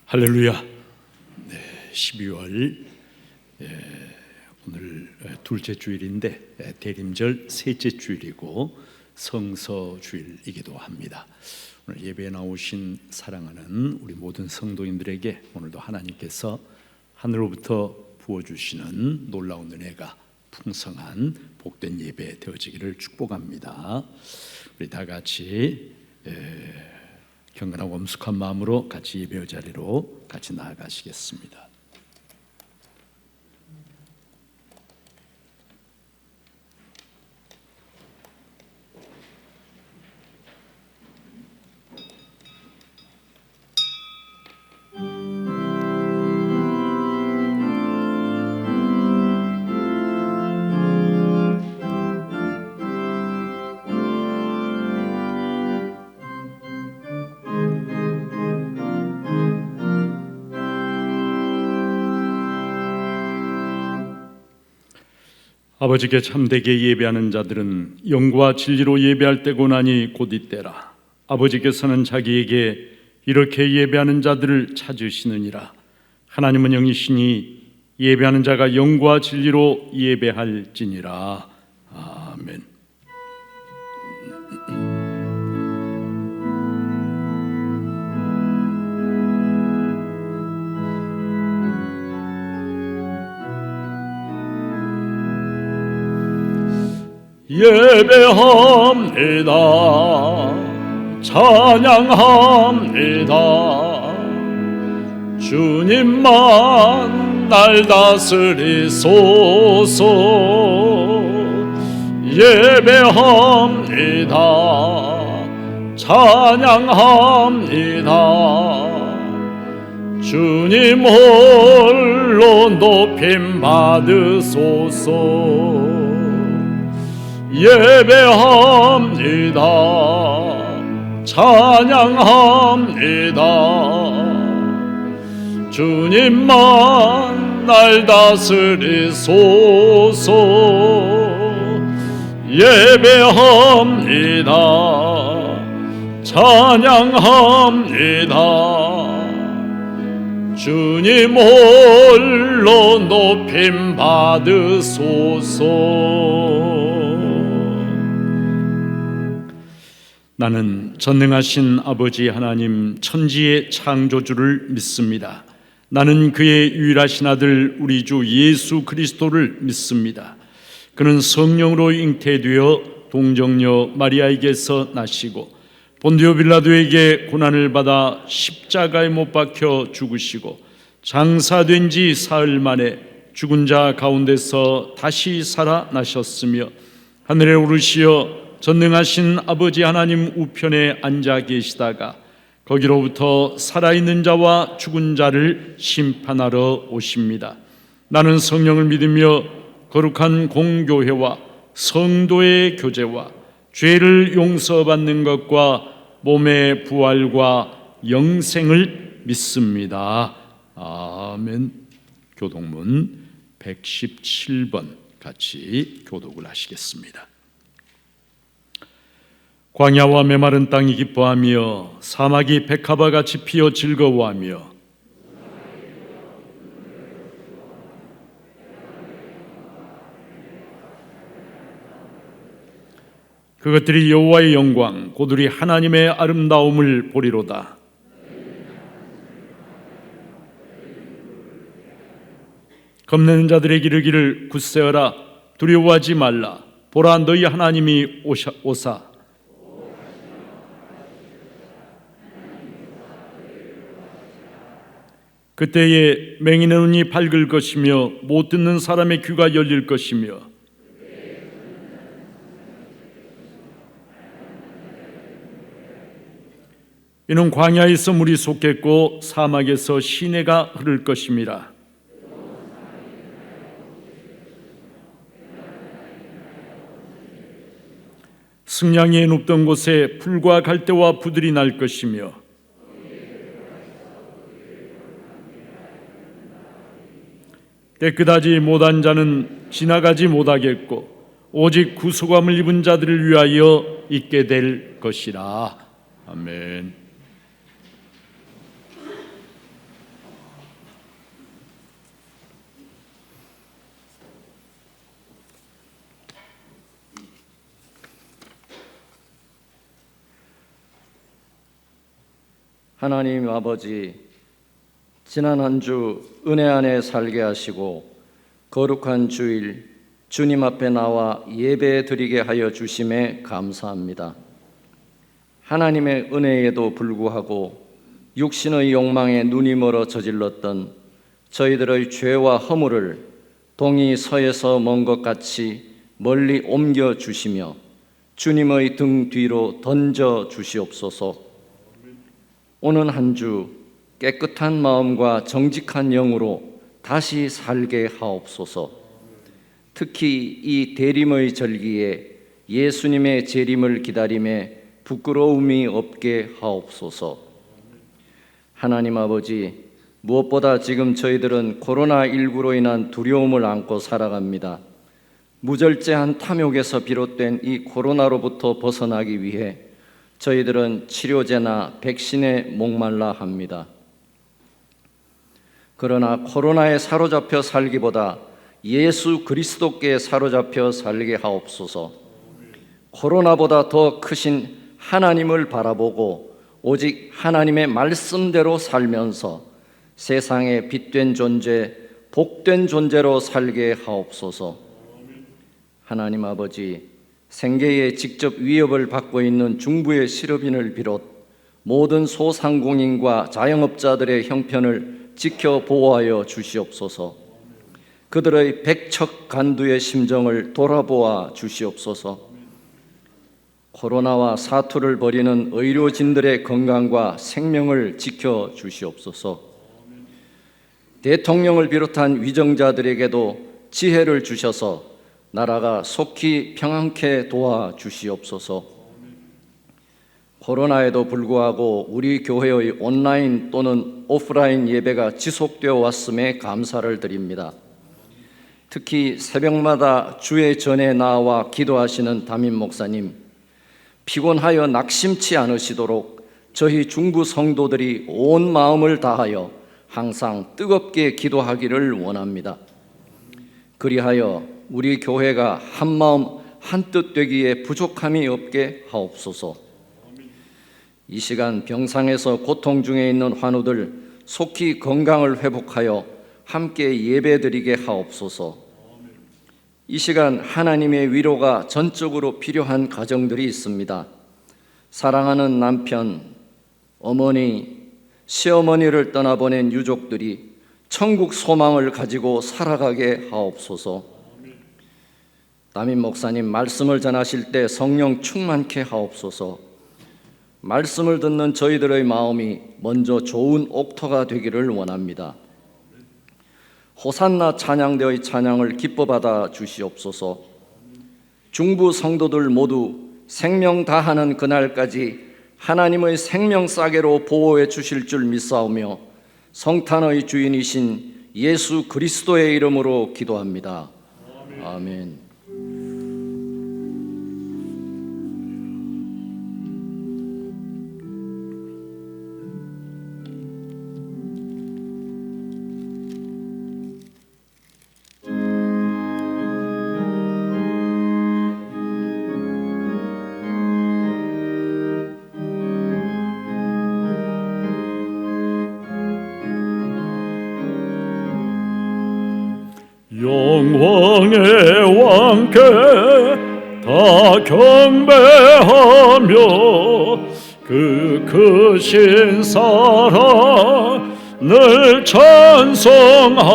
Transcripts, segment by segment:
할렐루야. 12월 오늘 둘째 주일인데 대림절 셋째 주일이고 성서주일이기도 합니다. 오늘 예배에 나오신 사랑하는 우리 모든 성도인들에게 오늘도 하나님께서 하늘로부터 부어주시는 놀라운 은혜가 풍성한 복된 예배 되어지기를 축복합니다. 우리 다 같이 경건하고 엄숙한 마음으로 같이 예배의 자리로 같이 나아가시겠습니다. 아버지께 참되게 예배하는 자들은 영과 진리로 예배할 때고 나니 곧 이때라. 아버지께서는 자기에게 이렇게 예배하는 자들을 찾으시느니라. 하나님은 영이시니 예배하는 자가 영과 진리로 예배할지니라. 아멘. 예배합니다. 찬양합니다. 주님만 날 다스리소서. 예배합니다. 찬양합니다. 주님 홀로 높임 받으소서. 예배합니다. 찬양합니다. 주님만 날 다스리소서. 예배합니다. 찬양합니다. 주님 홀로 높임 받으소서. 나는 전능하신 아버지 하나님 천지의 창조주를 믿습니다. 나는 그의 유일하신 아들 우리 주 예수 그리스도를 믿습니다. 그는 성령으로 잉태되어 동정녀 마리아에게서 나시고 본디오 빌라도에게 고난을 받아 십자가에 못 박혀 죽으시고 장사된 지 사흘 만에 죽은 자 가운데서 다시 살아나셨으며 하늘에 오르시어 전능하신 아버지 하나님 우편에 앉아 계시다가 거기로부터 살아있는 자와 죽은 자를 심판하러 오십니다. 나는 성령을 믿으며 거룩한 공교회와 성도의 교제와 죄를 용서받는 것과 몸의 부활과 영생을 믿습니다. 아멘. 교독문 117번 같이 교독을 하시겠습니다. 광야와 메마른 땅이 기뻐하며 사막이 백합화같이 피어 즐거워하며 그것들이 여호와의 영광 곧 우리 하나님의 아름다움을 보리로다. 겁내는 자들에게 이르기를 굳세어라. 두려워하지 말라. 보라, 너희 하나님이 오사. 그때에 맹인의 눈이 밝을 것이며 못 듣는 사람의 귀가 열릴 것이며 이는 광야에서 물이 솟겠고 사막에서 시내가 흐를 것임이라. 승냥이에 눕던 곳에 풀과 갈대와 부들이 날 것이며 깨끗하지 못한 자는 지나가지 못하겠고 오직 구속함을 입은 자들을 위하여 있게 될 것이라. 아멘. 하나님 아버지, 지난 한 주 은혜 안에 살게 하시고 거룩한 주일 주님 앞에 나와 예배 드리게 하여 주심에 감사합니다. 하나님의 은혜에도 불구하고 육신의 욕망에 눈이 멀어 저질렀던 저희들의 죄와 허물을 동이 서에서 먼 것 같이 멀리 옮겨 주시며 주님의 등 뒤로 던져 주시옵소서. 오는 한 주 깨끗한 마음과 정직한 영으로 다시 살게 하옵소서. 특히 이 대림의 절기에 예수님의 재림을 기다림에 부끄러움이 없게 하옵소서. 하나님 아버지, 무엇보다 지금 저희들은 코로나19로 인한 두려움을 안고 살아갑니다. 무절제한 탐욕에서 비롯된 이 코로나로부터 벗어나기 위해 저희들은 치료제나 백신에 목말라 합니다. 그러나 코로나에 사로잡혀 살기보다 예수 그리스도께 사로잡혀 살게 하옵소서. 코로나보다 더 크신 하나님을 바라보고 오직 하나님의 말씀대로 살면서 세상에 빛된 존재, 복된 존재로 살게 하옵소서. 하나님 아버지, 생계에 직접 위협을 받고 있는 중부의 실업인을 비롯 모든 소상공인과 자영업자들의 형편을 지켜 보호하여 주시옵소서. 그들의 백척간두의 심정을 돌아보아 주시옵소서. 코로나와 사투를 벌이는 의료진들의 건강과 생명을 지켜 주시옵소서. 대통령을 비롯한 위정자들에게도 지혜를 주셔서 나라가 속히 평안케 도와 주시옵소서. 코로나에도 불구하고 우리 교회의 온라인 또는 오프라인 예배가 지속되어 왔음에 감사를 드립니다. 특히 새벽마다 주의 전에 나와 기도하시는 담임 목사님, 피곤하여 낙심치 않으시도록 저희 중부 성도들이 온 마음을 다하여 항상 뜨겁게 기도하기를 원합니다. 그리하여 우리 교회가 한마음 한뜻 되기에 부족함이 없게 하옵소서. 이 시간 병상에서 고통 중에 있는 환우들 속히 건강을 회복하여 함께 예배드리게 하옵소서. 이 시간 하나님의 위로가 전적으로 필요한 가정들이 있습니다. 사랑하는 남편, 어머니, 시어머니를 떠나보낸 유족들이 천국 소망을 가지고 살아가게 하옵소서. 담임 목사님 말씀을 전하실 때 성령 충만케 하옵소서. 말씀을 듣는 저희들의 마음이 먼저 좋은 옥토가 되기를 원합니다. 호산나 찬양대의 찬양을 기뻐받아 주시옵소서. 중부 성도들 모두 생명 다하는 그날까지 하나님의 생명 싸개로 보호해 주실 줄 믿사오며 성탄의 주인이신 예수 그리스도의 이름으로 기도합니다. 아멘. 영광의 왕께 다 경배하며 그 크신 사랑을 찬송하라.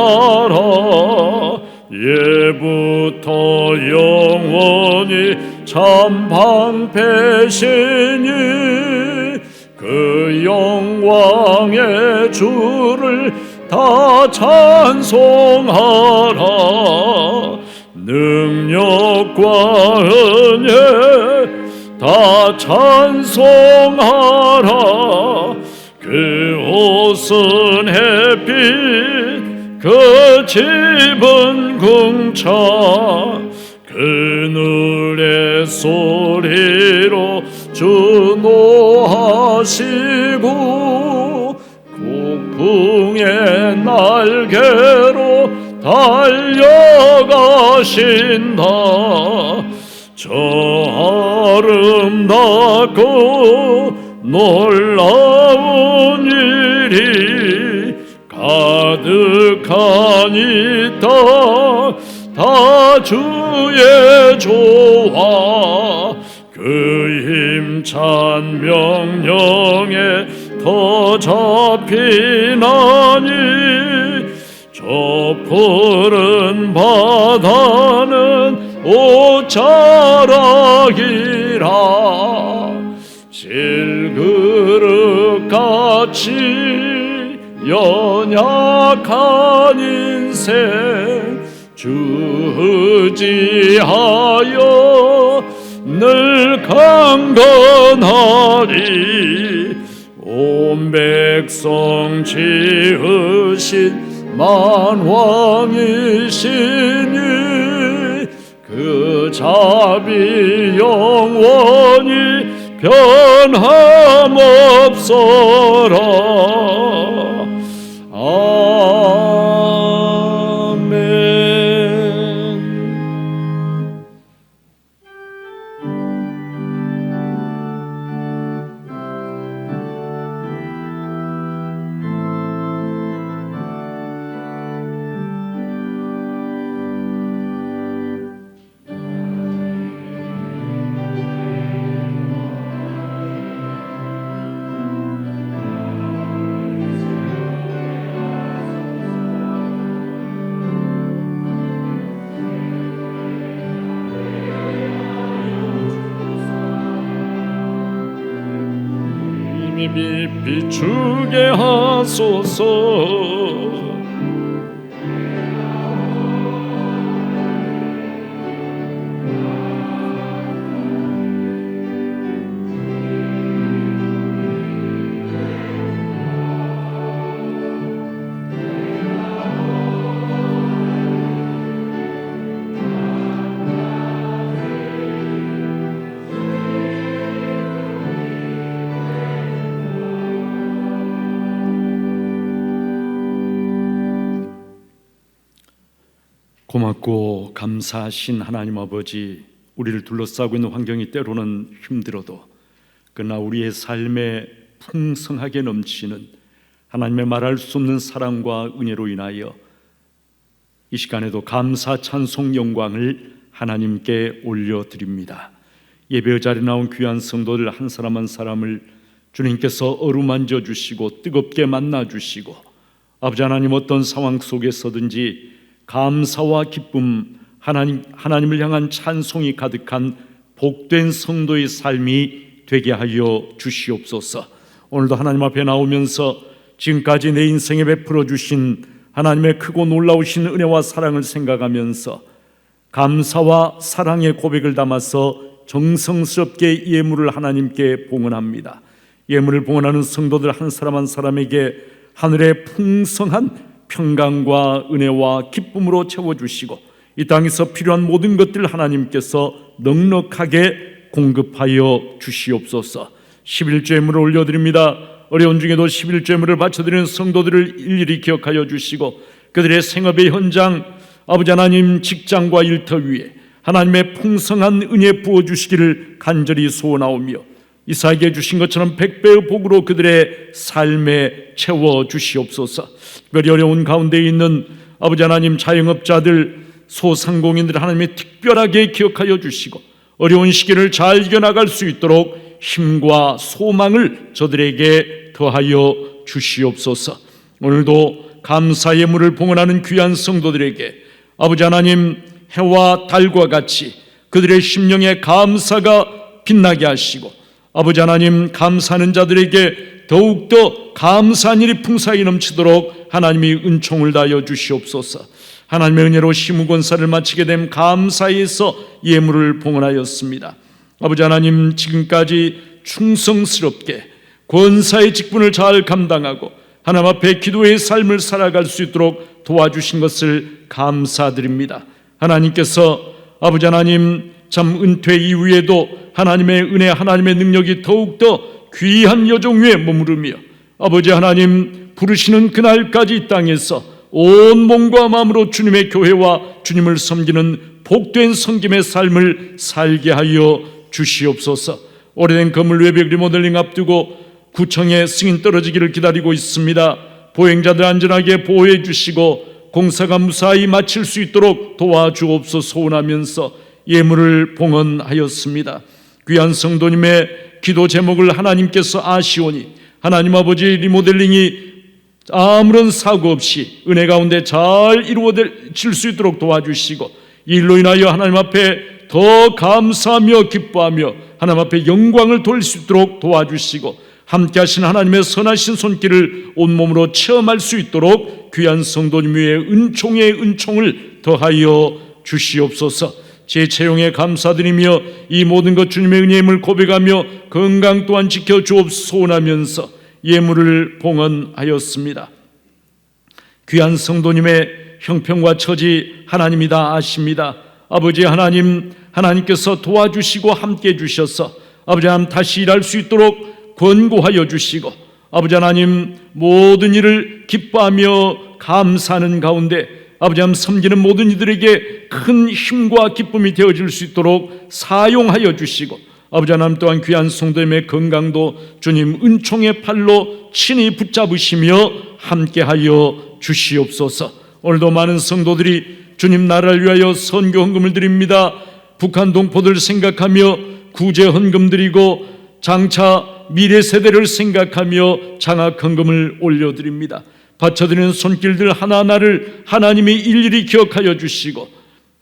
예부터 영원히 참 방패시니 그 영광의 주를 다 찬송하라. 능력과 은혜 다 찬송하라. 그 옷은 햇빛, 그 집은 궁창, 그늘의 소리로 주노하시고 폭풍의 날개로 달려가신다. 저 아름답고 놀라운 가득하니 다 주의 조화 그 힘찬 명령에 더 잡히나니 저 푸른 바다는 옷자락이라 질그릇같이 연약한 인생 주지하여 늘 강건하리 온 백성 지으신 만왕이시니 그 자비 영원히 변함없어라. 아멘. 힘이 비추게 하소서. 고맙고 감사하신 하나님 아버지, 우리를 둘러싸고 있는 환경이 때로는 힘들어도 그러나 우리의 삶에 풍성하게 넘치는 하나님의 말할 수 없는 사랑과 은혜로 인하여 이 시간에도 감사 찬송 영광을 하나님께 올려드립니다. 예배 자리에 나온 귀한 성도들 한 사람 한 사람을 주님께서 어루만져 주시고 뜨겁게 만나 주시고 아버지 하나님 어떤 상황 속에서든지 감사와 기쁨, 하나님을 향한 찬송이 가득한 복된 성도의 삶이 되게 하여 주시옵소서. 오늘도 하나님 앞에 나오면서 지금까지 내 인생에 베풀어 주신 하나님의 크고 놀라우신 은혜와 사랑을 생각하면서 감사와 사랑의 고백을 담아서 정성스럽게 예물을 하나님께 봉헌합니다. 예물을 봉헌하는 성도들 한 사람 한 사람에게 하늘의 풍성한 평강과 은혜와 기쁨으로 채워주시고 이 땅에서 필요한 모든 것들을 하나님께서 넉넉하게 공급하여 주시옵소서. 11제물을 올려드립니다. 어려운 중에도 11제물을 바쳐드리는 성도들을 일일이 기억하여 주시고 그들의 생업의 현장, 아버지 하나님 직장과 일터 위에 하나님의 풍성한 은혜 부어주시기를 간절히 소원하오며 이삭에게 주신 것처럼 100배의 복으로 그들의 삶에 채워주시옵소서. 특별히 어려운 가운데 있는 아버지 하나님 자영업자들, 소상공인들 하나님의 특별하게 기억하여 주시고 어려운 시기를 잘 이겨나갈 수 있도록 힘과 소망을 저들에게 더하여 주시옵소서. 오늘도 감사 예물을 봉헌하는 귀한 성도들에게 아버지 하나님 해와 달과 같이 그들의 심령에 감사가 빛나게 하시고 아버지 하나님 감사하는 자들에게 더욱더 감사한 일이 풍성히 넘치도록 하나님이 은총을 다하여 주시옵소서. 하나님의 은혜로 시무권사를 마치게 된 감사에서 예물을 봉헌하였습니다. 아버지 하나님 지금까지 충성스럽게 권사의 직분을 잘 감당하고 하나님 앞에 기도의 삶을 살아갈 수 있도록 도와주신 것을 감사드립니다. 하나님께서 아버지 하나님 참 은퇴 이후에도 하나님의 은혜, 하나님의 능력이 더욱더 귀한 여종 위에 머무르며 아버지 하나님 부르시는 그날까지 이 땅에서 온 몸과 마음으로 주님의 교회와 주님을 섬기는 복된 섬김의 삶을 살게 하여 주시옵소서. 오래된 건물 외벽 리모델링 앞두고 구청에 승인 떨어지기를 기다리고 있습니다. 보행자들 안전하게 보호해 주시고 공사가 무사히 마칠 수 있도록 도와주옵소서 소원하면서 예물을 봉헌하였습니다. 귀한 성도님의 기도 제목을 하나님께서 아시오니 하나님 아버지 리모델링이 아무런 사고 없이 은혜 가운데 잘 이루어질 수 있도록 도와주시고 이 일로 인하여 하나님 앞에 더 감사하며 기뻐하며 하나님 앞에 영광을 돌릴 수 있도록 도와주시고 함께 하신 하나님의 선하신 손길을 온몸으로 체험할 수 있도록 귀한 성도님 위에 은총의 은총을 더하여 주시옵소서. 제 채용에 감사드리며 이 모든 것 주님의 은혜임을 고백하며 건강 또한 지켜주옵소서 소원하면서 예물을 봉헌하였습니다. 귀한 성도님의 형편과 처지 하나님이 다 아십니다. 아버지 하나님, 하나님께서 도와주시고 함께해 주셔서 아버지 하나님 다시 일할 수 있도록 권고하여 주시고 아버지 하나님 모든 일을 기뻐하며 감사하는 가운데 아버지 하나님 섬기는 모든 이들에게 큰 힘과 기쁨이 되어질 수 있도록 사용하여 주시고 아버지 하나님 또한 귀한 성도님의 건강도 주님 은총의 팔로 친히 붙잡으시며 함께하여 주시옵소서. 오늘도 많은 성도들이 주님 나라를 위하여 선교 헌금을 드립니다. 북한 동포들 생각하며 구제 헌금 드리고 장차 미래 세대를 생각하며 장학 헌금을 올려드립니다. 바쳐드리는 손길들 하나하나를 하나님이 일일이 기억하여 주시고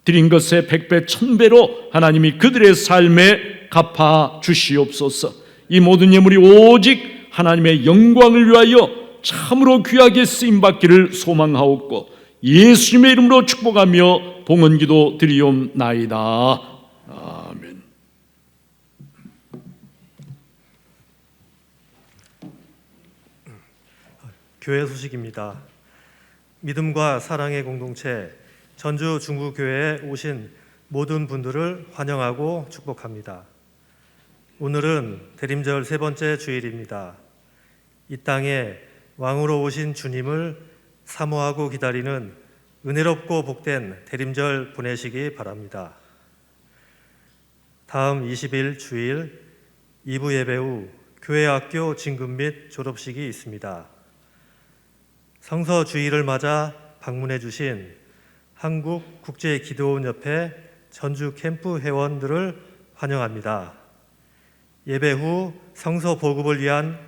드린 것의 100배 1000배로 하나님이 그들의 삶에 갚아 주시옵소서. 이 모든 예물이 오직 하나님의 영광을 위하여 참으로 귀하게 쓰임받기를 소망하옵고 예수님의 이름으로 축복하며 봉헌기도 드리옵나이다. 아멘. 교회 소식입니다. 믿음과 사랑의 공동체 전주 중구교회에 오신 모든 분들을 환영하고 축복합니다. 오늘은 대림절 세 번째 주일입니다. 이 땅에 왕으로 오신 주님을 사모하고 기다리는 은혜롭고 복된 대림절 보내시기 바랍니다. 다음 20일 주일 2부 예배 후 교회 학교 진급 및 졸업식이 있습니다. 성서 주일을 맞아 방문해 주신 한국국제기도원협회 전주 캠프 회원들을 환영합니다. 예배 후 성서 보급을 위한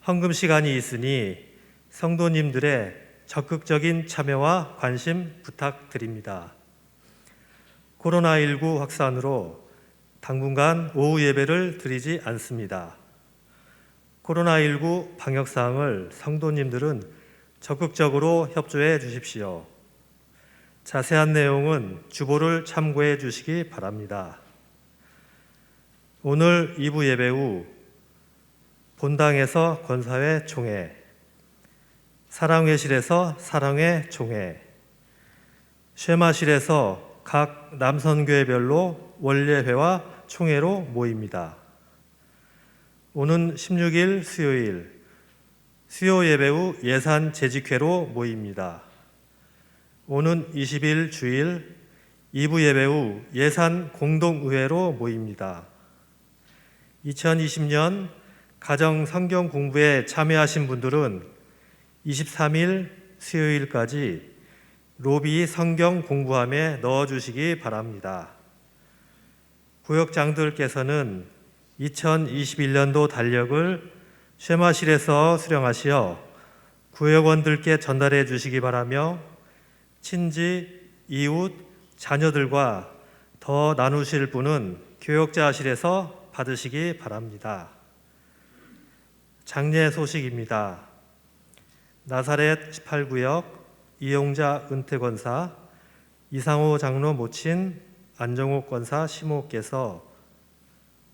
헌금 시간이 있으니 성도님들의 적극적인 참여와 관심 부탁드립니다. 코로나19 확산으로 당분간 오후 예배를 드리지 않습니다. 코로나19 방역사항을 성도님들은 적극적으로 협조해 주십시오. 자세한 내용은 주보를 참고해 주시기 바랍니다. 오늘 2부 예배 후 본당에서 권사회 총회, 사랑회실에서 사랑회 총회, 쉐마실에서 각 남선교회별로 원례회와 총회로 모입니다. 오는 16일 수요일 수요 예배 후 예산 재직회로 모입니다. 오는 20일 주일 2부 예배 후 예산 공동의회로 모입니다. 2020년 가정 성경 공부에 참여하신 분들은 23일 수요일까지 로비 성경 공부함에 넣어주시기 바랍니다. 구역장들께서는 2021년도 달력을 쉐마실에서 수령하시어 구역원들께 전달해 주시기 바라며 친지, 이웃, 자녀들과 더 나누실 분은 교역자실에서 받으시기 바랍니다. 장례 소식입니다. 나사렛 18구역 이용자 은퇴권사, 이상호 장로 모친 안정옥 권사 시모께서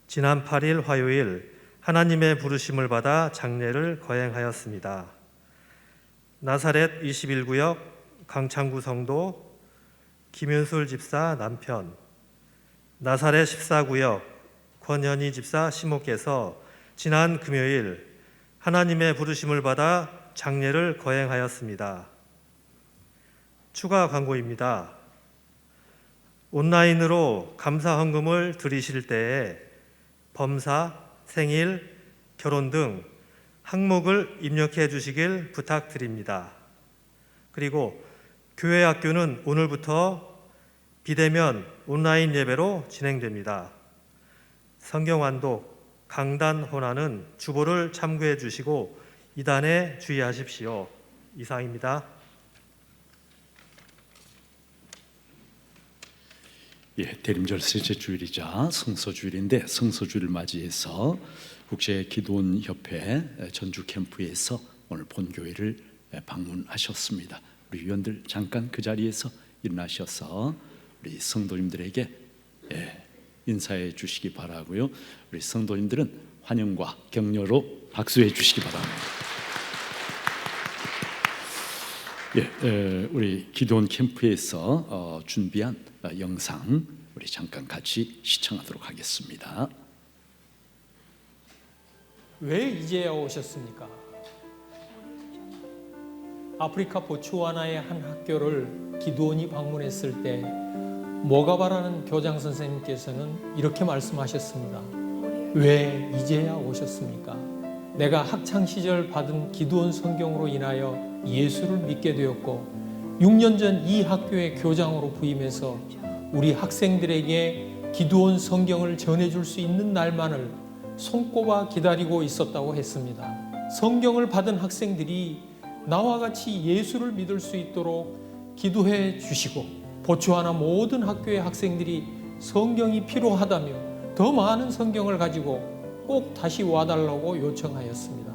지난 8일 화요일 하나님의 부르심을 받아 장례를 거행하였습니다. 나사렛 21구역 강창구 성도 김윤술 집사 남편, 나사렛 14구역 권현희 집사 시모께서 지난 금요일 하나님의 부르심을 받아 장례를 거행하였습니다. 추가 광고입니다. 온라인으로 감사 헌금을 드리실 때에 범사, 생일, 결혼 등 항목을 입력해 주시길 부탁드립니다. 그리고 교회 학교는 오늘부터 비대면 온라인 예배로 진행됩니다. 성경 완독, 강단 혼화는 주보를 참고해 주시고 이단에 주의하십시오. 이상입니다. 대림절 셋째 주일이자 성서주일인데 성서주일을 맞이해서 국제기도원협회 전주 캠프에서 오늘 본교회를 방문하셨습니다. 우리 위원들 잠깐 그 자리에서 일어나셔서 우리 성도님들에게 인사해 주시기 바라고요. 우리 성도님들은 환영과 격려로 박수해 주시기 바랍니다. 우리 기도원 캠프에서 준비한 영상 우리 잠깐 같이 시청하도록 하겠습니다. 왜 이제야 오셨습니까? 아프리카 보츠와나의 한 학교를 기도원이 방문했을 때 모가바라는 교장 선생님께서는 이렇게 말씀하셨습니다. 왜 이제야 오셨습니까? 내가 학창 시절 받은 기도원 성경으로 인하여 예수를 믿게 되었고 6년 전 이 학교의 교장으로 부임해서 우리 학생들에게 기도원 성경을 전해줄 수 있는 날만을 손꼽아 기다리고 있었다고 했습니다. 성경을 받은 학생들이 나와 같이 예수를 믿을 수 있도록 기도해 주시고 보츠와나 모든 학교의 학생들이 성경이 필요하다며 더 많은 성경을 가지고 꼭 다시 와달라고 요청하였습니다.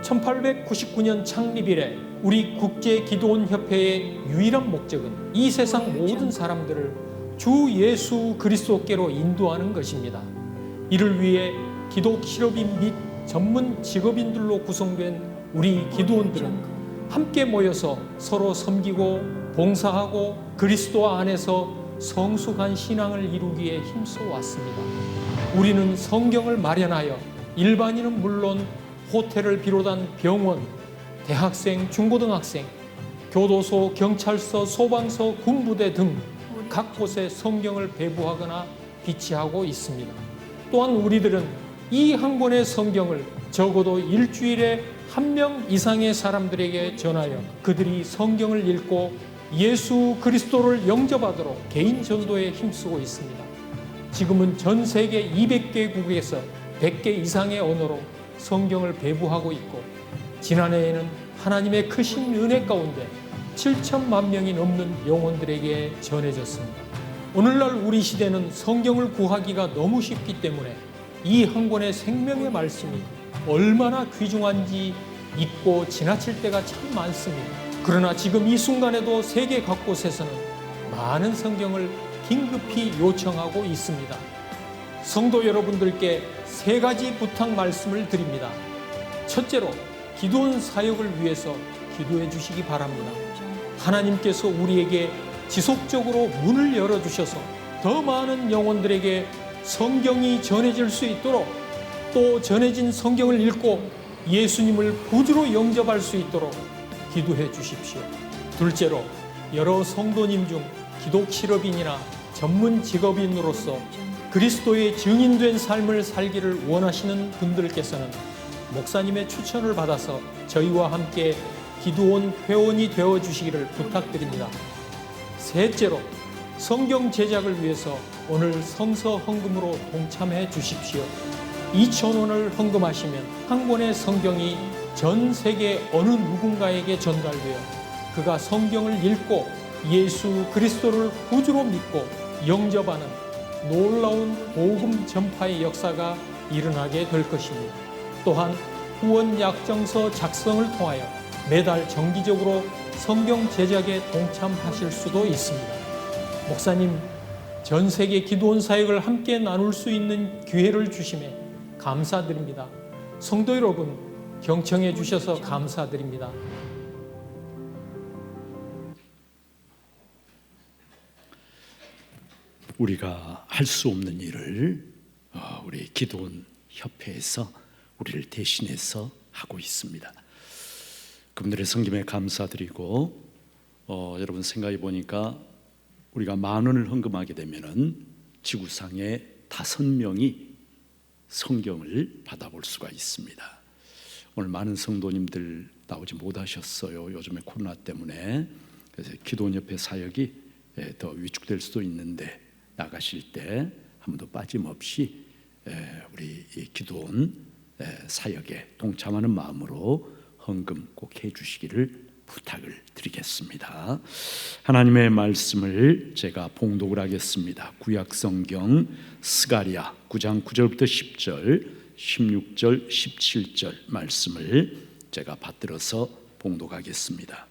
1899년 창립 이래 우리 국제기도원협회의 유일한 목적은 이 세상 모든 사람들을 주 예수 그리스도께로 인도하는 것입니다. 이를 위해 기독 실업인 및 전문 직업인들로 구성된 우리 기도원들은 함께 모여서 서로 섬기고 봉사하고 그리스도 안에서 성숙한 신앙을 이루기에 힘써 왔습니다. 우리는 성경을 마련하여 일반인은 물론 호텔을 비롯한 병원, 대학생, 중고등학생, 교도소, 경찰서, 소방서, 군부대 등 각 곳에 성경을 배부하거나 비치하고 있습니다. 또한 우리들은 이 한 권의 성경을 적어도 일주일에 1명 이상의 사람들에게 전하여 그들이 성경을 읽고 예수 그리스도를 영접하도록 개인 전도에 힘쓰고 있습니다. 지금은 전 세계 200개국에서 100개 이상의 언어로 성경을 배부하고 있고 지난해에는 하나님의 크신 은혜 가운데 7천만 명이 넘는 영혼들에게 전해졌습니다. 오늘날 우리 시대는 성경을 구하기가 너무 쉽기 때문에 이 한 권의 생명의 말씀이 얼마나 귀중한지 잊고 지나칠 때가 참 많습니다. 그러나 지금 이 순간에도 세계 각곳에서는 많은 성경을 긴급히 요청하고 있습니다. 성도 여러분들께 3가지 부탁 말씀을 드립니다. 첫째로 기도원 사역을 위해서 기도해 주시기 바랍니다. 하나님께서 우리에게 지속적으로 문을 열어주셔서 더 많은 영혼들에게 성경이 전해질 수 있도록 또 전해진 성경을 읽고 예수님을 구주로 영접할 수 있도록 기도해 주십시오. 둘째로 여러 성도님 중 기독 실업인이나 전문 직업인으로서 그리스도의 증인된 삶을 살기를 원하시는 분들께서는 목사님의 추천을 받아서 저희와 함께 기도원 회원이 되어 주시기를 부탁드립니다. 셋째로 성경 제작을 위해서 오늘 성서 헌금으로 동참해 주십시오. 2,000원을 헌금하시면 한 권의 성경이 전 세계 어느 누군가에게 전달되어 그가 성경을 읽고 예수 그리스도를 구주로 믿고 영접하는 놀라운 복음 전파의 역사가 일어나게 될 것입니다. 또한 후원 약정서 작성을 통하여 매달 정기적으로 성경 제작에 동참하실 수도 있습니다. 목사님, 전 세계 기도원 사역을 함께 나눌 수 있는 기회를 주심에 감사드립니다. 성도 여러분, 경청해 주셔서 감사드립니다. 우리가 할 수 없는 일을 우리 기도원 협회에서 우리를 대신해서 하고 있습니다. 그분들의 섬김에 감사드리고 여러분 생각해 보니까 우리가 10,000원을 헌금하게 되면은 지구상에 5명이 성경을 받아볼 수가 있습니다. 오늘 많은 성도님들 나오지 못하셨어요. 요즘에 코로나 때문에. 그래서 기도원 협회 사역이 더 위축될 수도 있는데 나가실 때 한 번도 빠짐없이 우리 이 기도원 사역에 동참하는 마음으로 헌금 꼭 해주시기를 부탁을 드리겠습니다. 하나님의 말씀을 제가 봉독을 하겠습니다. 구약성경 스가랴 9장 9절부터 10절, 16절, 17절 말씀을 제가 받들어서 봉독하겠습니다.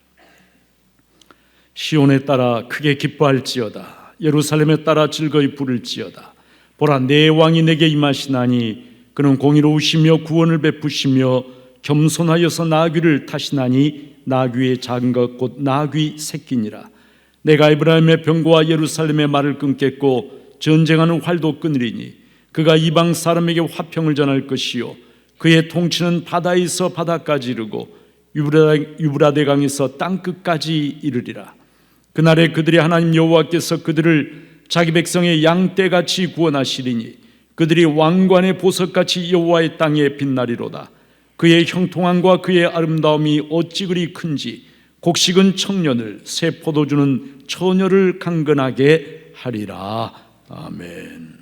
시온에 따라 크게 기뻐할지어다. 예루살렘에 따라 즐거이 부를지어다. 보라, 내 왕이 내게 임하시나니 그는 공의로우시며 구원을 베푸시며 겸손하여서 나귀를 타시나니 나귀의 작은 것 곧 나귀 새끼니라. 내가 에브라임의 병거와 예루살렘의 말을 끊겠고 전쟁하는 활도 끊으리니 그가 이방 사람에게 화평을 전할 것이요 그의 통치는 바다에서 바다까지 이르고 유브라데 강에서 땅끝까지 이르리라. 그날에 그들의 하나님 여호와께서 그들을 자기 백성의 양떼같이 구원하시리니 그들이 왕관의 보석같이 여호와의 땅에 빛나리로다. 그의 형통함과 그의 아름다움이 어찌 그리 큰지 곡식은 청년을 새 포도주는 처녀를 강건하게 하리라. 아멘.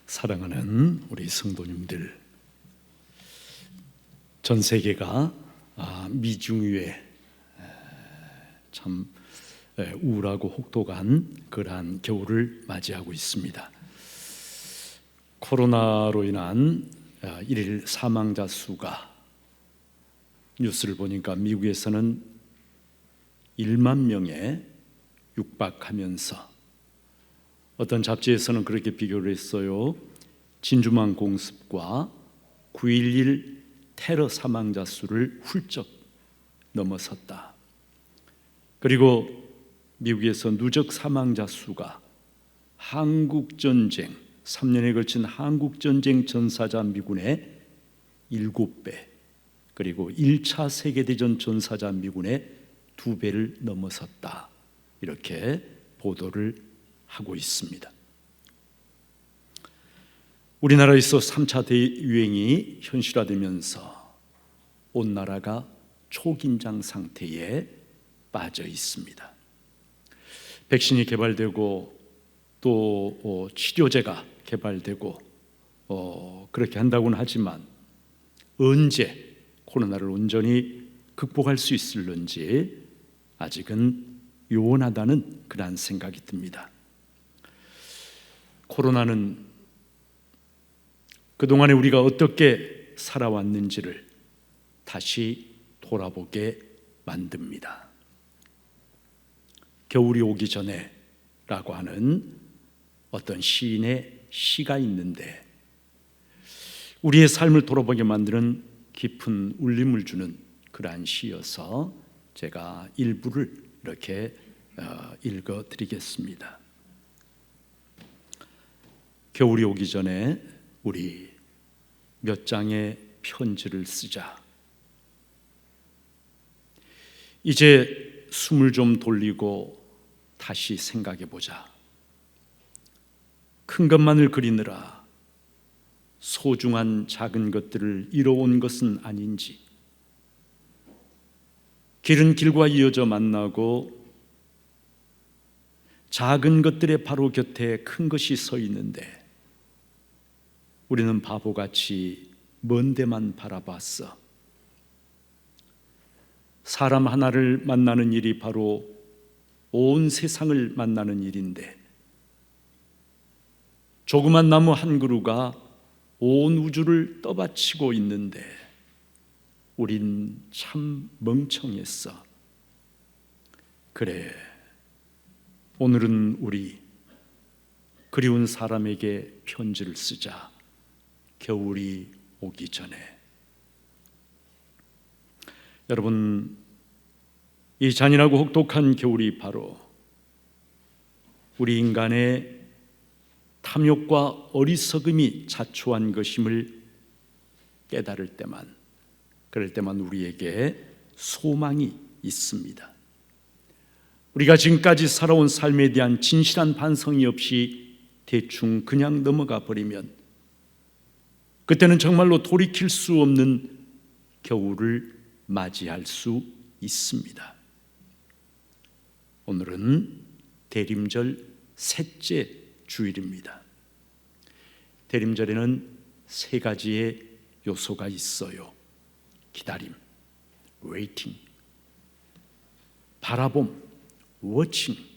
사랑하는 우리 성도님들, 전 세계가 미중유의 참 우울하고 혹독한 그러한 겨울을 맞이하고 있습니다. 코로나로 인한 일일 사망자 수가 뉴스를 보니까 미국에서는 1만 명에 육박하면서 어떤 잡지에서는 그렇게 비교를 했어요. 진주만 공습과 9.11 테러 사망자 수를 훌쩍 넘어섰다. 그리고 미국에서 누적 사망자 수가 한국전쟁 3년에 걸친 한국전쟁 전사자 미군의 7배, 그리고 1차 세계대전 전사자 미군의 2배를 넘어섰다, 이렇게 보도를 하고 있습니다. 우리나라에서 3차 대유행이 현실화되면서 온 나라가 초긴장 상태에 빠져 있습니다. 백신이 개발되고 또 치료제가 개발되고 그렇게 한다고는 하지만 언제 코로나를 온전히 극복할 수 있을런지 아직은 요원하다는 그런 생각이 듭니다. 코로나는 그동안에 우리가 어떻게 살아왔는지를 다시 돌아보게 만듭니다. 겨울이 오기 전에 라고 하는 어떤 시인의 시가 있는데, 우리의 삶을 돌아보게 만드는 깊은 울림을 주는 그러한 시여서 제가 일부를 이렇게 읽어드리겠습니다. 겨울이 오기 전에 우리 몇 장의 편지를 쓰자. 이제 숨을 좀 돌리고 다시 생각해 보자. 큰 것만을 그리느라 소중한 작은 것들을 잃어온 것은 아닌지, 길은 길과 이어져 만나고 작은 것들의 바로 곁에 큰 것이 서 있는데 우리는 바보같이 먼 데만 바라봤어. 사람 하나를 만나는 일이 바로 온 세상을 만나는 일인데, 조그만 나무 한 그루가 온 우주를 떠받치고 있는데 우린 참 멍청했어. 그래, 오늘은 우리 그리운 사람에게 편지를 쓰자. 겨울이 오기 전에. 여러분, 이 잔인하고 혹독한 겨울이 바로 우리 인간의 탐욕과 어리석음이 자초한 것임을 깨달을 때만, 그럴 때만 우리에게 소망이 있습니다. 우리가 지금까지 살아온 삶에 대한 진실한 반성이 없이 대충 그냥 넘어가 버리면 그때는 정말로 돌이킬 수 없는 겨울을 맞이할 수 있습니다. 오늘은 대림절 셋째 주일입니다. 대림절에는 세 가지의 요소가 있어요. 기다림, waiting, 바라봄, watching,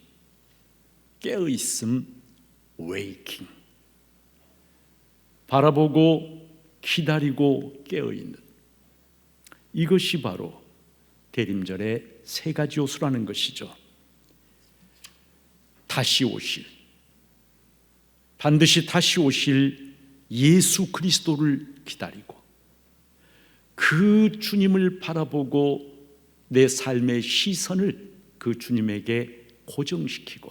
깨어있음, waking. 바라보고 기다리고 깨어있는, 이것이 바로 대림절의 세 가지 요소라는 것이죠. 다시 오실, 반드시 다시 오실 예수 그리스도를 기다리고 그 주님을 바라보고 내 삶의 시선을 그 주님에게 고정시키고,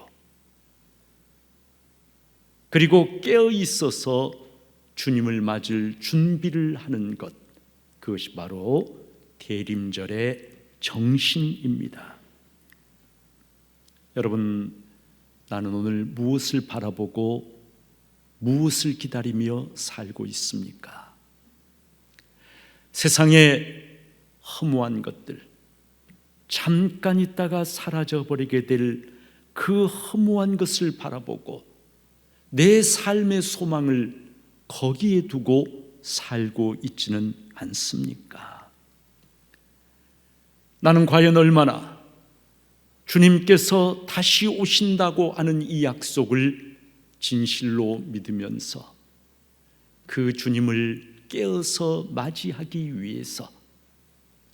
그리고 깨어 있어서 주님을 맞을 준비를 하는 것, 그것이 바로 대림절의 정신입니다. 여러분, 나는 오늘 무엇을 바라보고 무엇을 기다리며 살고 있습니까? 세상의 허무한 것들, 잠깐 있다가 사라져버리게 될 그 허무한 것을 바라보고 내 삶의 소망을 거기에 두고 살고 있지는 않습니까? 나는 과연 얼마나 주님께서 다시 오신다고 하는 이 약속을 진실로 믿으면서 그 주님을 깨어서 맞이하기 위해서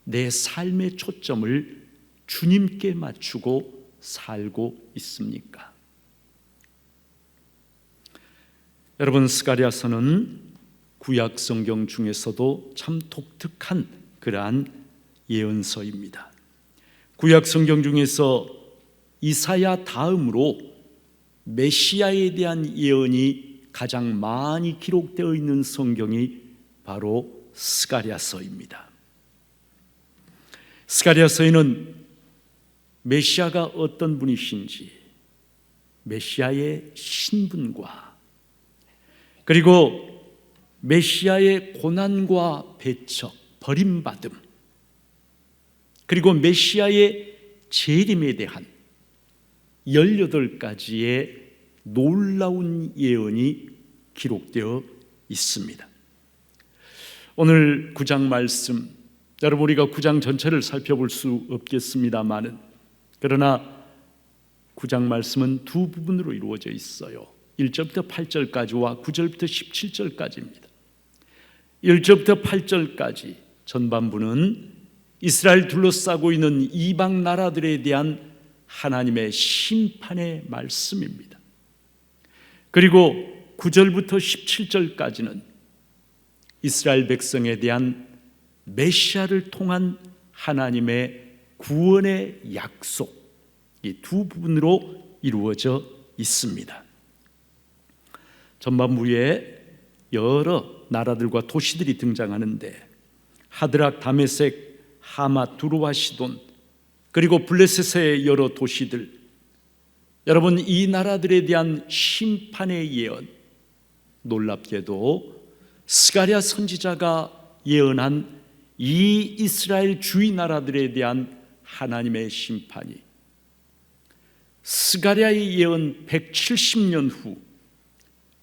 내 삶의 초점을 주님께 맞추고 살고 있습니까? 여러분, 스가랴서는 구약 성경 중에서도 참 독특한 그러한 예언서입니다. 구약 성경 중에서 이사야 다음으로 메시아에 대한 예언이 가장 많이 기록되어 있는 성경이 바로 스가랴서입니다. 스가랴서에는 메시아가 어떤 분이신지, 메시아의 신분과 그리고 메시아의 고난과 배척, 버림받음, 그리고 메시아의 재림에 대한 18가지의 놀라운 예언이 기록되어 있습니다. 오늘 9장 말씀, 여러분 우리가 9장 전체를 살펴볼 수 없겠습니다마는, 그러나 9장 말씀은 두 부분으로 이루어져 있어요. 1절부터 8절까지와 9절부터 17절까지입니다. 1절부터 8절까지 전반부는 이스라엘 둘러싸고 있는 이방 나라들에 대한 하나님의 심판의 말씀입니다. 그리고 9절부터 17절까지는 이스라엘 백성에 대한 메시아를 통한 하나님의 구원의 약속, 이 두 부분으로 이루어져 있습니다. 전반부에 여러 나라들과 도시들이 등장하는데 하드락, 다메섹, 하마, 두루와 시돈, 그리고 블레셋의 여러 도시들, 여러분 이 나라들에 대한 심판의 예언, 놀랍게도 스가랴 선지자가 예언한 이 이스라엘 주위 나라들에 대한 하나님의 심판이 스가랴의 예언 170년 후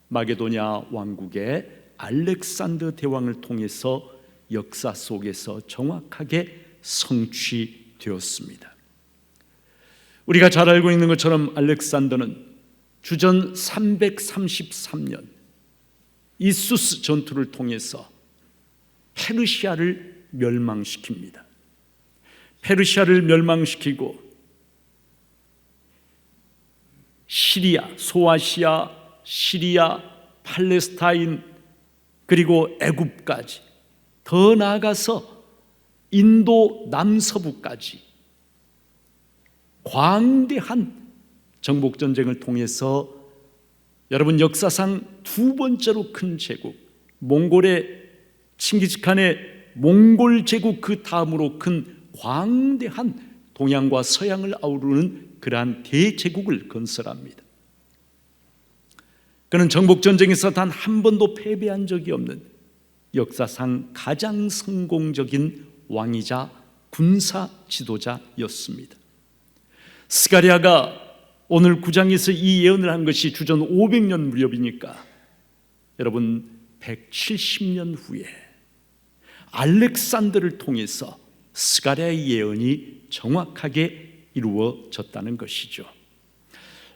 마게도냐 왕국의 알렉산더 대왕을 통해서 역사 속에서 정확하게 성취되었습니다. 우리가 잘 알고 있는 것처럼 알렉산더는 주전 333년 이수스 전투를 통해서 페르시아를 멸망시킵니다. 페르시아를 멸망시키고 시리아, 소아시아, 시리아, 팔레스타인, 그리고 애굽까지, 더 나아가서 인도 남서부까지 광대한 정복전쟁을 통해서 여러분 역사상 두 번째로 큰 제국, 몽골의 칭기즈칸의 몽골 제국 그 다음으로 큰 광대한 동양과 서양을 아우르는 그러한 대제국을 건설합니다. 그는 정복전쟁에서 단 한 번도 패배한 적이 없는 역사상 가장 성공적인 왕이자 군사 지도자였습니다. 스가랴가 오늘 9장에서 이 예언을 한 것이 주전 500년 무렵이니까 여러분 170년 후에 알렉산더를 통해서 스가랴의 예언이 정확하게 이루어졌다는 것이죠.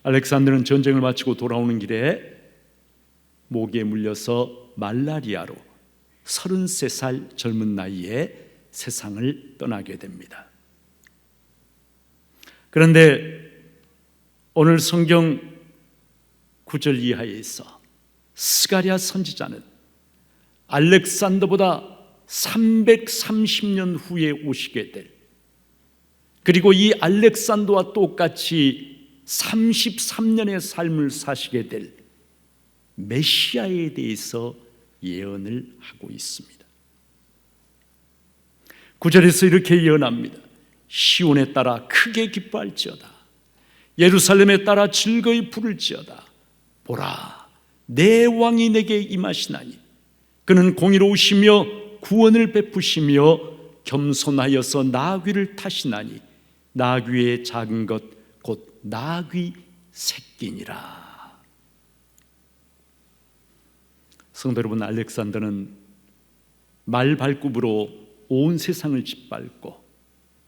알렉산더는 전쟁을 마치고 돌아오는 길에 모기에 물려서 말라리아로 33살 젊은 나이에 세상을 떠나게 됩니다. 그런데 오늘 성경 9절 이하에서 스가랴 선지자는 알렉산더보다 330년 후에 오시게 될, 그리고 이 알렉산더와 똑같이 33년의 삶을 사시게 될 메시아에 대해서 예언을 하고 있습니다. 9절에서 이렇게 예언합니다. 시온에 따라 크게 기뻐할지어다. 예루살렘에 따라 즐거이 부를지어다. 보라, 내 왕이 내게 임하시나니 그는 공의로우시며 구원을 베푸시며 겸손하여서 나귀를 타시나니 나귀의 작은 것 곧 나귀 새끼니라. 성도 여러분, 알렉산더는 말발굽으로 온 세상을 짓밟고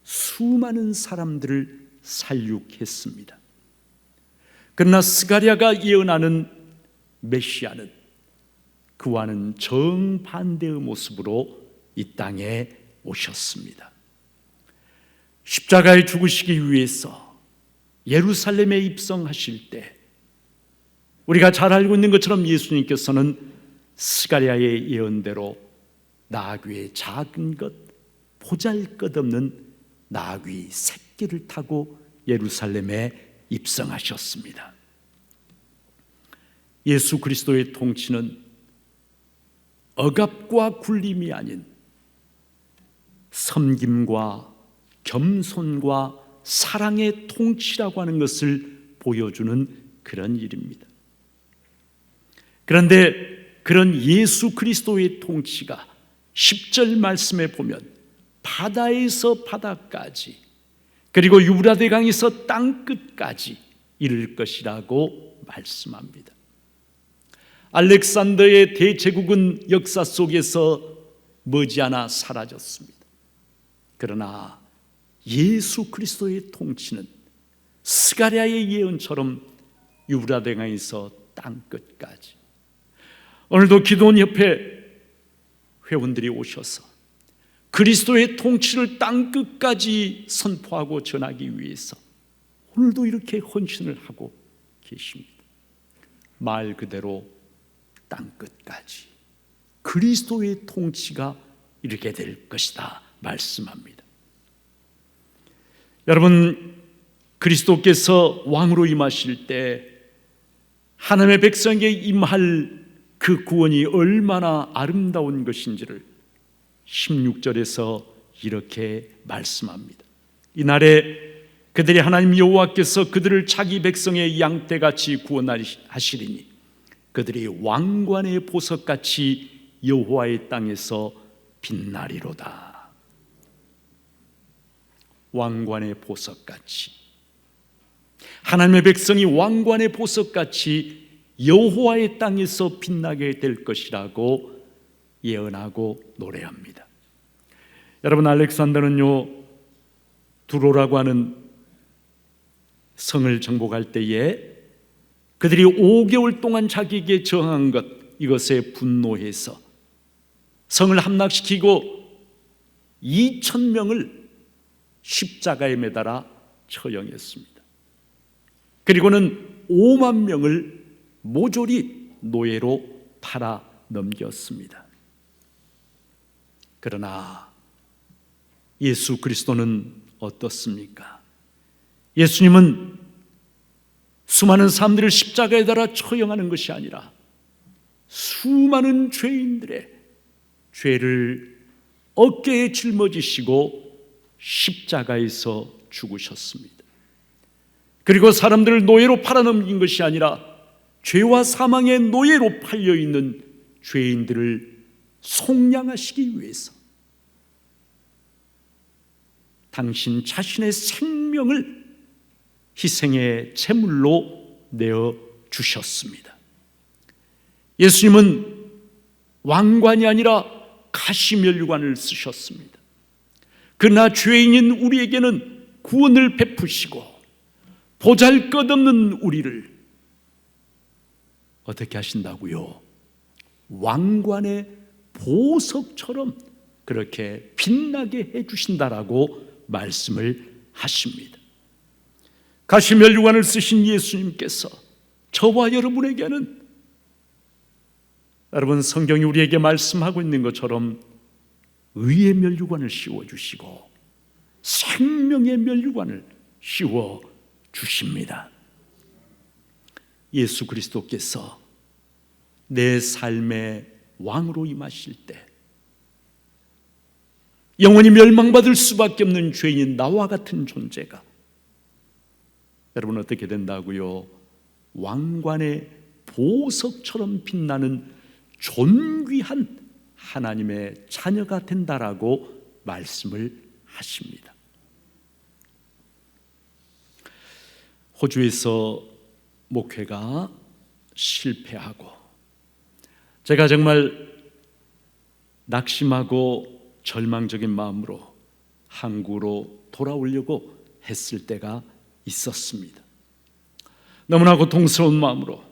수많은 사람들을 살육했습니다. 그러나 스가랴가 예언하는 메시아는 그와는 정반대의 모습으로 이 땅에 오셨습니다. 십자가에 죽으시기 위해서 예루살렘에 입성하실 때 우리가 잘 알고 있는 것처럼 예수님께서는 스가랴의 예언대로 나귀의 작은 것, 보잘것없는 나귀 새끼를 타고 예루살렘에 입성하셨습니다. 예수 그리스도의 통치는 억압과 굴림이 아닌 섬김과 겸손과 사랑의 통치라고 하는 것을 보여주는 그런 일입니다. 그런데 그런 예수 그리스도의 통치가 10절 말씀에 보면 바다에서 바다까지 그리고 유브라데 강에서 땅끝까지 이를 것이라고 말씀합니다. 알렉산더의 대제국은 역사 속에서 머지않아 사라졌습니다. 그러나 예수 그리스도의 통치는 스가랴의 예언처럼 유브라데 강에서 땅끝까지. 오늘도 기도원협회 회원들이 오셔서 그리스도의 통치를 땅끝까지 선포하고 전하기 위해서 오늘도 이렇게 헌신을 하고 계십니다. 말 그대로 땅끝까지 그리스도의 통치가 이르게 될 것이다 말씀합니다. 여러분, 그리스도께서 왕으로 임하실 때 하나님의 백성에게 임할 그 구원이 얼마나 아름다운 것인지를 16절에서 이렇게 말씀합니다. 이날에 그들이 하나님 여호와께서 그들을 자기 백성의 양떼같이 구원하시리니 그들이 왕관의 보석같이 여호와의 땅에서 빛나리로다. 왕관의 보석같이, 하나님의 백성이 왕관의 보석같이 여호와의 땅에서 빛나게 될 것이라고 예언하고 노래합니다. 여러분, 알렉산더는요, 두로라고 하는 성을 정복할 때에 그들이 5개월 동안 자기에게 저항한 것, 이것에 분노해서 성을 함락시키고 2,000명을 십자가에 매달아 처형했습니다. 그리고는 5만 명을 모조리 노예로 팔아 넘겼습니다. 그러나 예수 그리스도는 어떻습니까? 예수님은 수많은 사람들을 십자가에 달아 처형하는 것이 아니라 수많은 죄인들의 죄를 어깨에 짊어지시고 십자가에서 죽으셨습니다. 그리고 사람들을 노예로 팔아넘긴 것이 아니라 죄와 사망의 노예로 팔려있는 죄인들을 속량하시기 위해서 당신 자신의 생명을 희생의 제물로 내어 주셨습니다. 예수님은 왕관이 아니라 가시면류관을 쓰셨습니다. 그러나 죄인인 우리에게는 구원을 베푸시고 보잘것없는 우리를 어떻게 하신다고요? 왕관의 보석처럼 그렇게 빛나게 해주신다라고 말씀을 하십니다. 가시면류관을 쓰신 예수님께서 저와 여러분에게는, 여러분, 성경이 우리에게 말씀하고 있는 것처럼 의의 면류관을 씌워주시고 생명의 면류관을 씌워주십니다. 예수 그리스도께서 내 삶의 왕으로 임하실 때 영원히 멸망받을 수밖에 없는 죄인 나와 같은 존재가 여러분 어떻게 된다고요? 왕관의 보석처럼 빛나는 존귀한 하나님의 자녀가 된다라고 말씀을 하십니다. 호주에서 목회가 실패하고 제가 정말 낙심하고 절망적인 마음으로 한국으로 돌아오려고 했을 때가 있었습니다. 너무나 고통스러운 마음으로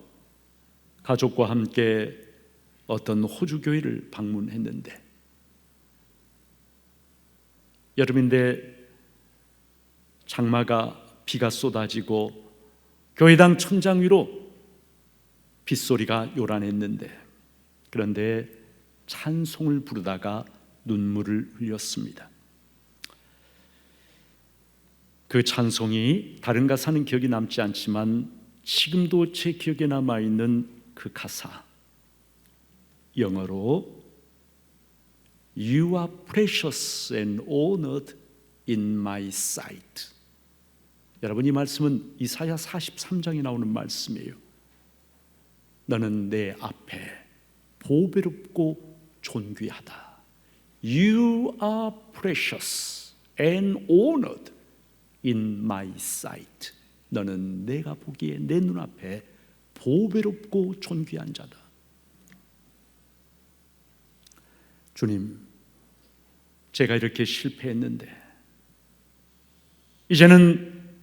가족과 함께 어떤 호주 교회를 방문했는데, 여름인데 장마가 비가 쏟아지고 교회당 천장 위로 빗소리가 요란했는데, 그런데 찬송을 부르다가 눈물을 흘렸습니다. 그 찬송이 다른 가사는 기억이 남지 않지만 지금도 제 기억에 남아있는 그 가사, 영어로 You are precious and honored in my sight. 여러분, 이 말씀은 이사야 43장에 나오는 말씀이에요. 너는 내 앞에 보배롭고 존귀하다. You are precious and honored in my sight. 너는 내가 보기에 내 눈앞에 보배롭고 존귀한 자다. 주님, 제가 이렇게 실패했는데 이제는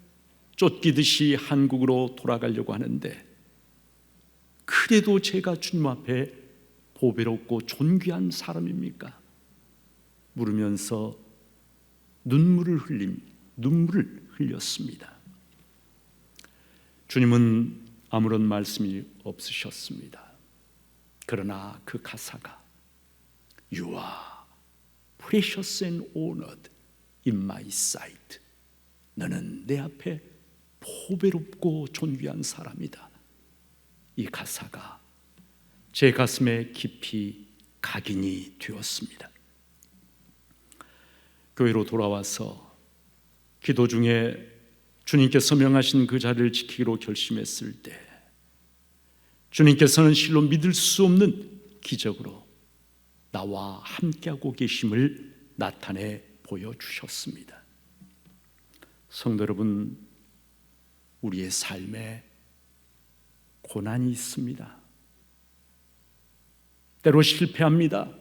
쫓기듯이 한국으로 돌아가려고 하는데, 그래도 제가 주님 앞에 보배롭고 존귀한 사람입니까? 물으면서 눈물을 흘렸습니다. 주님은 아무런 말씀이 없으셨습니다. 그러나 그 가사가 You are precious and honored in my sight. 너는 내 앞에 보배롭고 존귀한 사람이다. 이 가사가 제 가슴에 깊이 각인이 되었습니다. 교회로 돌아와서 기도 중에 주님께서 명하신 그 자리를 지키기로 결심했을 때, 주님께서는 실로 믿을 수 없는 기적으로 나와 함께하고 계심을 나타내 보여주셨습니다. 성도 여러분, 우리의 삶에 고난이 있습니다. 때로 실패합니다.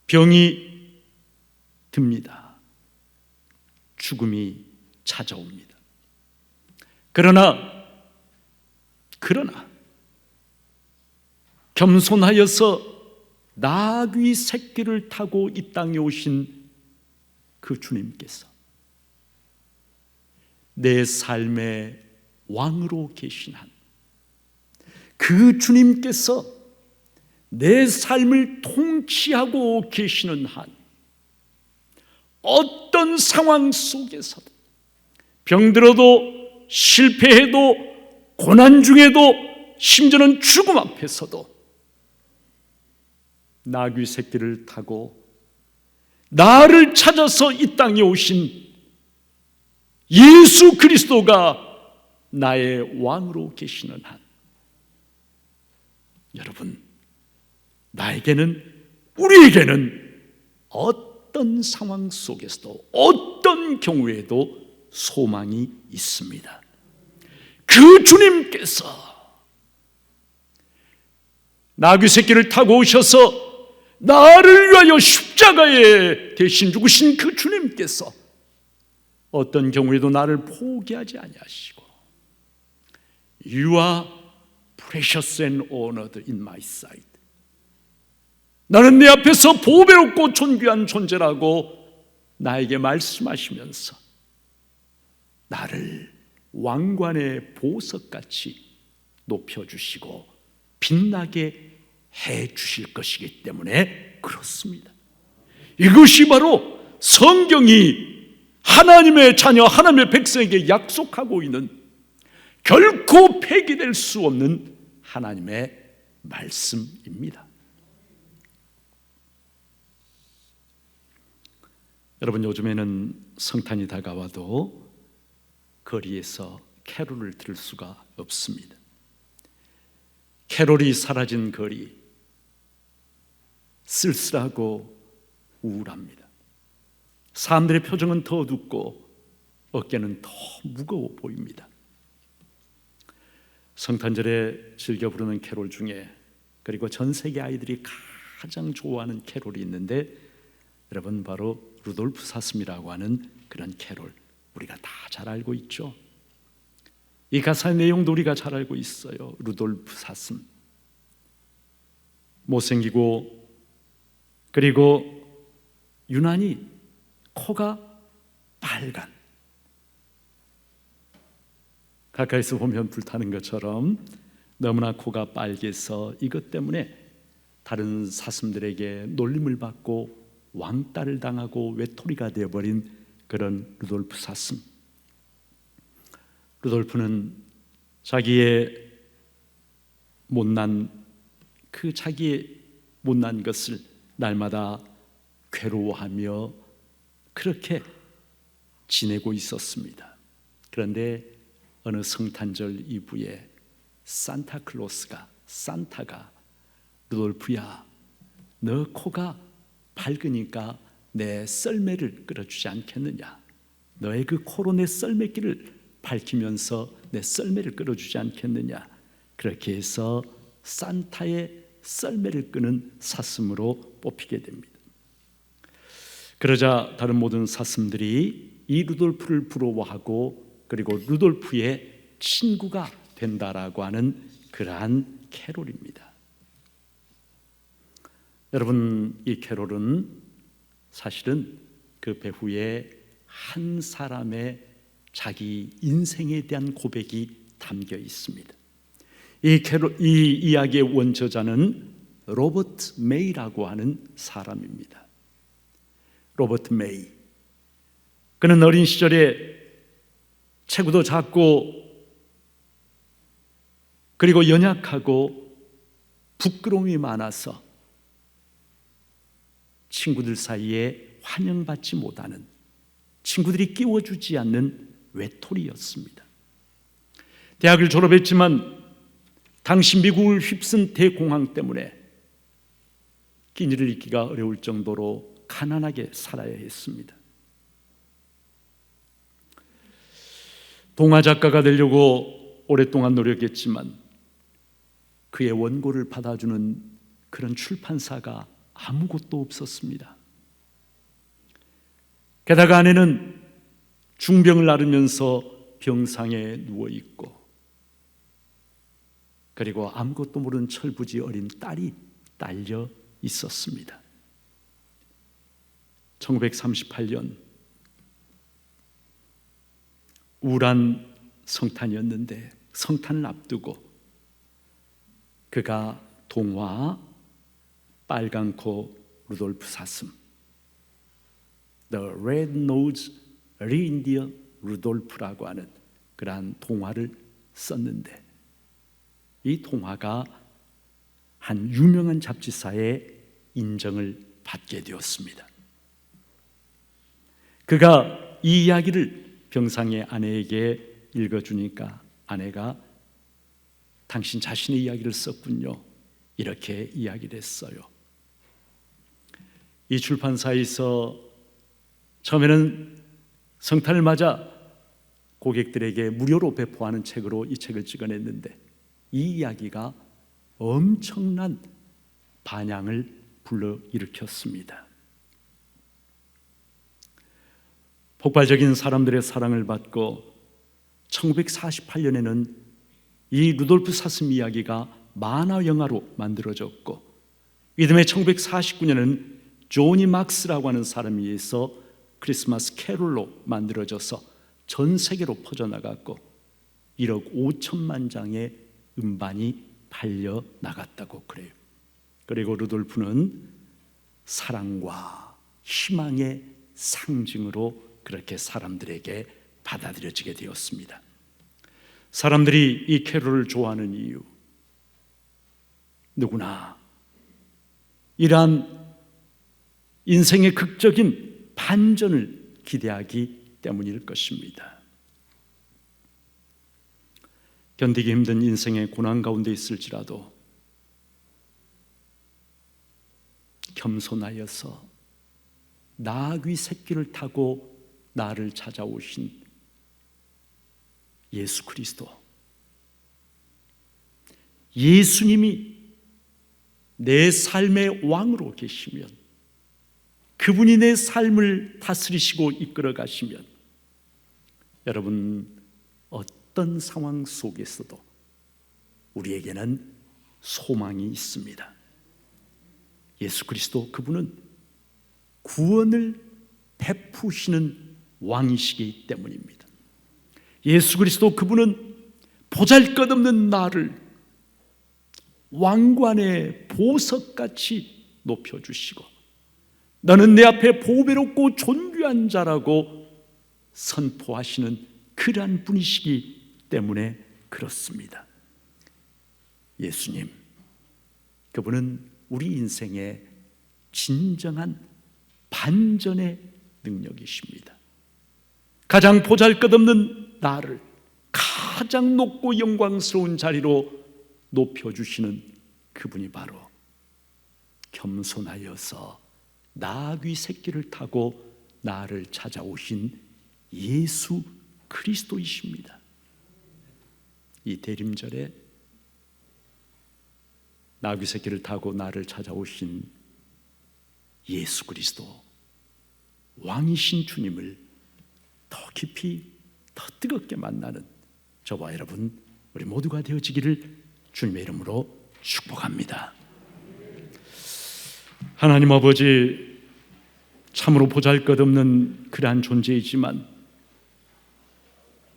병이 듭니다. 죽음이 찾아옵니다. 그러나 겸손하여서 나귀 새끼를 타고 이 땅에 오신 그 주님께서 내 삶의 왕으로 계신 한, 그 주님께서 내 삶을 통치하고 계시는 한, 어떤 상황 속에서도, 병들어도, 실패해도, 고난 중에도, 심지어는 죽음 앞에서도 나귀 새끼를 타고 나를 찾아서 이 땅에 오신 예수 그리스도가 나의 왕으로 계시는 한, 여러분, 우리에게는 어떤 상황 속에서도, 어떤 경우에도 소망이 있습니다. 그 주님께서 나귀 새끼를 타고 오셔서 나를 위하여 십자가에 대신 죽으신 그 주님께서 어떤 경우에도 나를 포기하지 아니하시고 You are precious and honored in my sight. 나는 내 앞에서 보배롭고 존귀한 존재라고 나에게 말씀하시면서 나를 왕관의 보석같이 높여주시고 빛나게 해주실 것이기 때문에 그렇습니다. 이것이 바로 성경이 하나님의 자녀, 하나님의 백성에게 약속하고 있는, 결코 폐기될 수 없는 하나님의 말씀입니다. 여러분, 요즘에는 성탄이 다가와도 거리에서 캐롤을 들을 수가 없습니다. 캐롤이 사라진 거리, 쓸쓸하고 우울합니다. 사람들의 표정은 더 어둡고 어깨는 더 무거워 보입니다. 성탄절에 즐겨 부르는 캐롤 중에 그리고 전 세계 아이들이 가장 좋아하는 캐롤이 있는데, 여러분, 바로 루돌프 사슴이라고 하는 그런 캐롤, 우리가 다 잘 알고 있죠. 이 가사의 내용도 우리가 잘 알고 있어요. 루돌프 사슴, 못생기고 그리고 유난히 코가 빨간, 가까이서 보면 불타는 것처럼 너무나 코가 빨개서 이것 때문에 다른 사슴들에게 놀림을 받고 왕따를 당하고 외톨이가 되어버린 그런 루돌프 사슴. 루돌프는 자기의 자기의 못난 것을 날마다 괴로워하며 그렇게 지내고 있었습니다. 그런데 어느 성탄절 이브에 산타가 루돌프야, 너 코가 밝으니까 내 썰매를 끌어주지 않겠느냐, 너의 그 코로 내 썰매길을 밝히면서 내 썰매를 끌어주지 않겠느냐, 그렇게 해서 산타의 썰매를 끄는 사슴으로 뽑히게 됩니다. 그러자 다른 모든 사슴들이 이 루돌프를 부러워하고 그리고 루돌프의 친구가 된다라고 하는 그러한 캐롤입니다. 여러분, 이 캐롤은 사실은 그 배후에 한 사람의 자기 인생에 대한 고백이 담겨 있습니다. 이 이야기의 원저자는 로버트 메이라고 하는 사람입니다. 로버트 메이, 그는 어린 시절에 체구도 작고 그리고 연약하고 부끄러움이 많아서 친구들 사이에 환영받지 못하는, 친구들이 끼워주지 않는 외톨이였습니다. 대학을 졸업했지만 당시 미국을 휩쓴 대공황 때문에 끼니를 잊기가 어려울 정도로 가난하게 살아야 했습니다. 동화 작가가 되려고 오랫동안 노력했지만 그의 원고를 받아주는 그런 출판사가 아무것도 없었습니다. 게다가 아내는 중병을 앓으면서 병상에 누워있고 그리고 아무것도 모르는 철부지 어린 딸이 딸려 있었습니다. 1938년 우울한 성탄이었는데 성탄을 앞두고 그가 동화 빨간코 루돌프 사슴, The Red-Nosed Reindeer Rudolph라고 하는 그러한 동화를 썼는데 이 동화가 한 유명한 잡지사의 인정을 받게 되었습니다. 그가 이 이야기를 병상의 아내에게 읽어주니까 아내가 당신 자신의 이야기를 썼군요, 이렇게 이야기를 했어요. 이 출판사에서 처음에는 성탄을 맞아 고객들에게 무료로 배포하는 책으로 이 책을 찍어냈는데 이 이야기가 엄청난 반향을 불러일으켰습니다. 폭발적인 사람들의 사랑을 받고 1948년에는 이 루돌프 사슴 이야기가 만화 영화로 만들어졌고 이듬해 1949년에는 조니 막스라고 하는 사람에 의해서 크리스마스 캐롤로 만들어져서 전 세계로 퍼져나갔고 1억 5천만 장의 음반이 팔려 나갔다고 그래요. 그리고 루돌프는 사랑과 희망의 상징으로 그렇게 사람들에게 받아들여지게 되었습니다. 사람들이 이 캐롤을 좋아하는 이유, 누구나 이러한 인생의 극적인 반전을 기대하기 때문일 것입니다. 견디기 힘든 인생의 고난 가운데 있을지라도 겸손하여서 나귀 새끼를 타고 나를 찾아오신 예수 그리스도, 예수님이 내 삶의 왕으로 계시면, 그분이 내 삶을 다스리시고 이끌어 가시면, 여러분, 어떤 상황 속에서도 우리에게는 소망이 있습니다. 예수 그리스도, 그분은 구원을 베푸시는 왕이시기 때문입니다. 예수 그리스도, 그분은 보잘것없는 나를 왕관의 보석같이 높여주시고, 너는 내 앞에 보배롭고 존귀한 자라고 선포하시는 그러한 분이시기 때문에 그렇습니다. 예수님, 그분은 우리 인생의 진정한 반전의 능력이십니다. 가장 보잘것없는 나를 가장 높고 영광스러운 자리로 높여주시는 그분이 바로 겸손하여서 나귀 새끼를 타고 나를 찾아오신 예수 그리스도이십니다. 이 대림절에 나귀 새끼를 타고 나를 찾아오신 예수 그리스도, 왕이신 주님을 더 깊이, 더 뜨겁게 만나는 저와 여러분, 우리 모두가 되어지기를 주님의 이름으로 축복합니다. 하나님 아버지, 참으로 보잘것없는 그러한 존재이지만,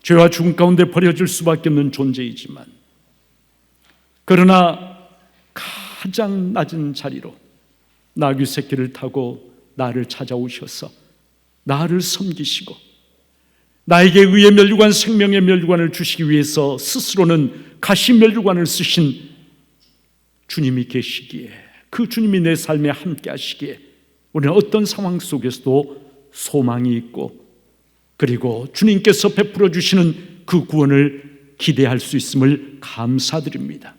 죄와 죽음 가운데 버려질 수밖에 없는 존재이지만, 그러나 가장 낮은 자리로 나귀 새끼를 타고 나를 찾아오셔서 나를 섬기시고, 나에게 의의 면류관, 생명의 면류관을 주시기 위해서 스스로는 가시 면류관을 쓰신 주님이 계시기에, 그 주님이 내 삶에 함께 하시기에 우리는 어떤 상황 속에서도 소망이 있고, 그리고 주님께서 베풀어 주시는 그 구원을 기대할 수 있음을 감사드립니다.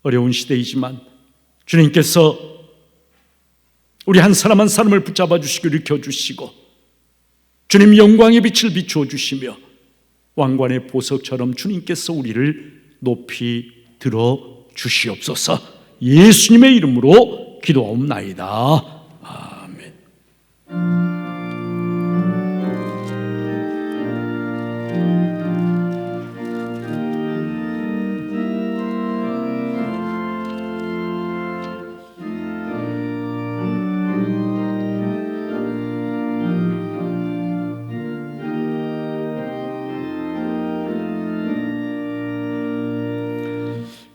어려운 시대이지만 주님께서 우리 한 사람 한 사람을 붙잡아 주시고 일으켜 주시고, 주님 영광의 빛을 비추어 주시며 왕관의 보석처럼 주님께서 우리를 높이 들어 주시옵소서. 예수님의 이름으로 기도하옵나이다. 아멘.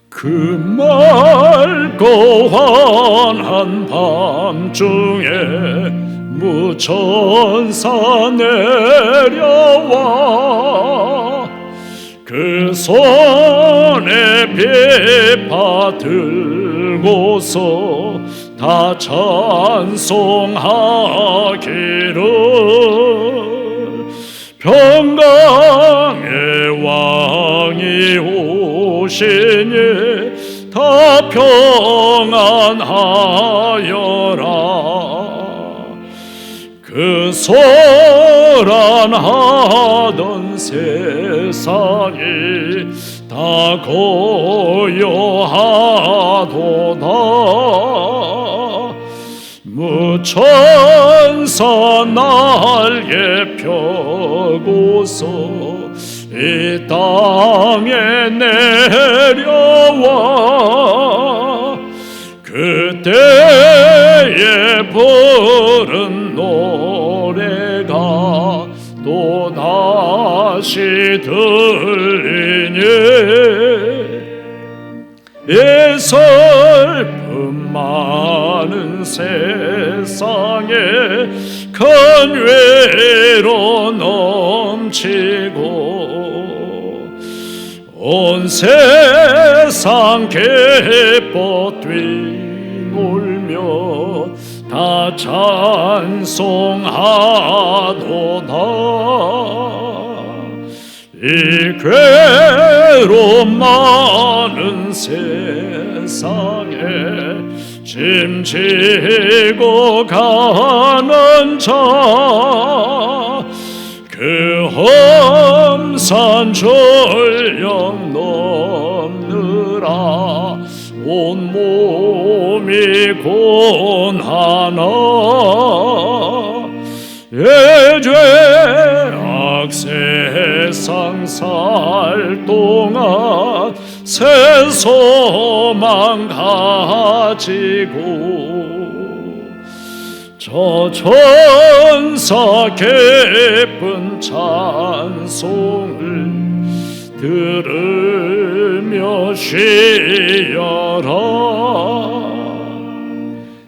그 맑고 환한 밤중에 무천사 내려와 그 손에 비파 들고서 다 찬송하기를 평강의 왕이 오시니 다 평안하여라. 그 소란하던 세상이 다 고요하도다. 무천사 날개 펴고서 이 땅에 내려와 그때에 부른 노래가 또다시 들리니 이 슬픔 많은 세상에 큰 위로 넘치고 온 세상 기뻐 뛰놀며 다 찬송하도다. 이 괴로움 많은 세상에 짐지고 가는 자 그 험산 전령 넘느라 온 몸이 고난하나 예죄 악세상 살 동안 새 소망 가지고 저 천사 기쁜 찬송을 들으며 쉬어라.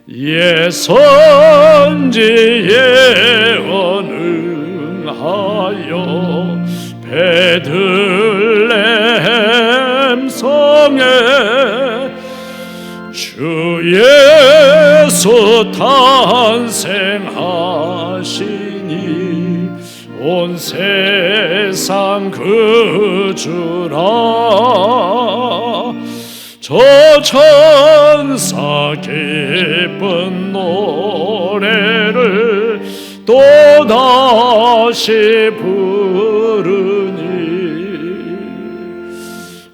예선지 예언 응하여 베들레헴 성에 주 예수 탄생하시니 온 세상 그 주라. 저 천사 기쁜 노래를 또다시 부르니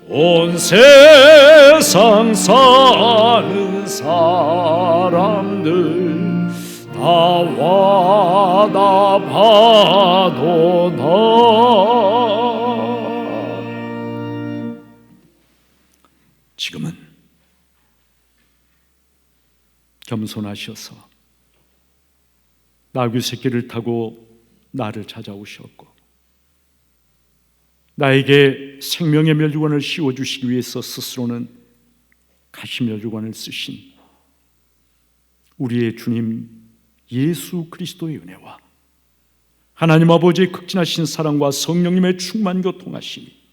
온 세상 사는 사람들 다 와다 봐도다. 지금은 겸손하셔서 나귀 새끼를 타고 나를 찾아오셨고 나에게 생명의 멸류관을 씌워주시기 위해서 스스로는 가시 멸류관을 쓰신 우리의 주님 예수 그리스도의 은혜와 하나님 아버지의 극진하신 사랑과 성령님의 충만 교통하심이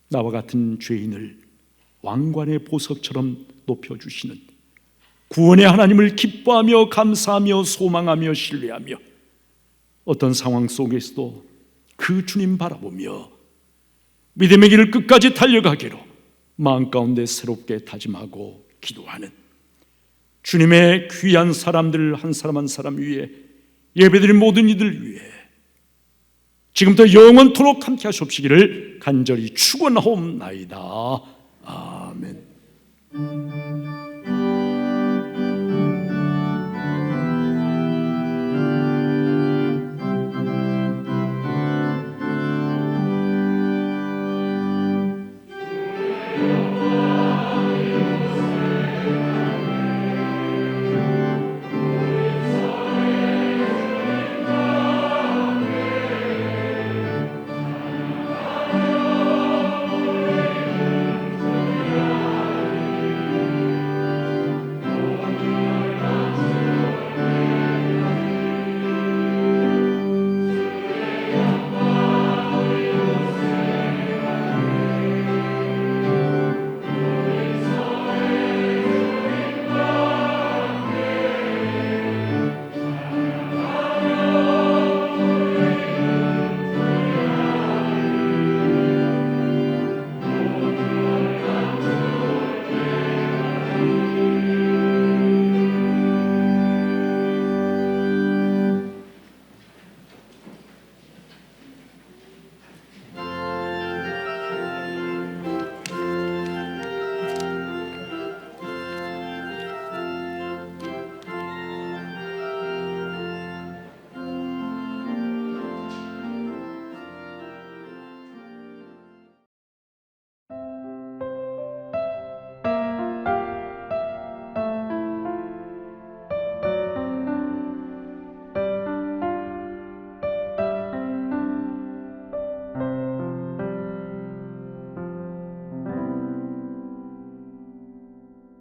나와 같은 죄인을 왕관의 보석처럼 높여주시는 구원의 하나님을 기뻐하며 감사하며 소망하며 신뢰하며 어떤 상황 속에서도 그 주님 바라보며 믿음의 길을 끝까지 달려가기로 마음 가운데 새롭게 다짐하고 기도하는 주님의 귀한 사람들 한 사람 한 사람 위에 예배드린 모든 이들 위해 지금부터 영원토록 함께 하시옵시기를 간절히 축원하옵나이다. 아멘.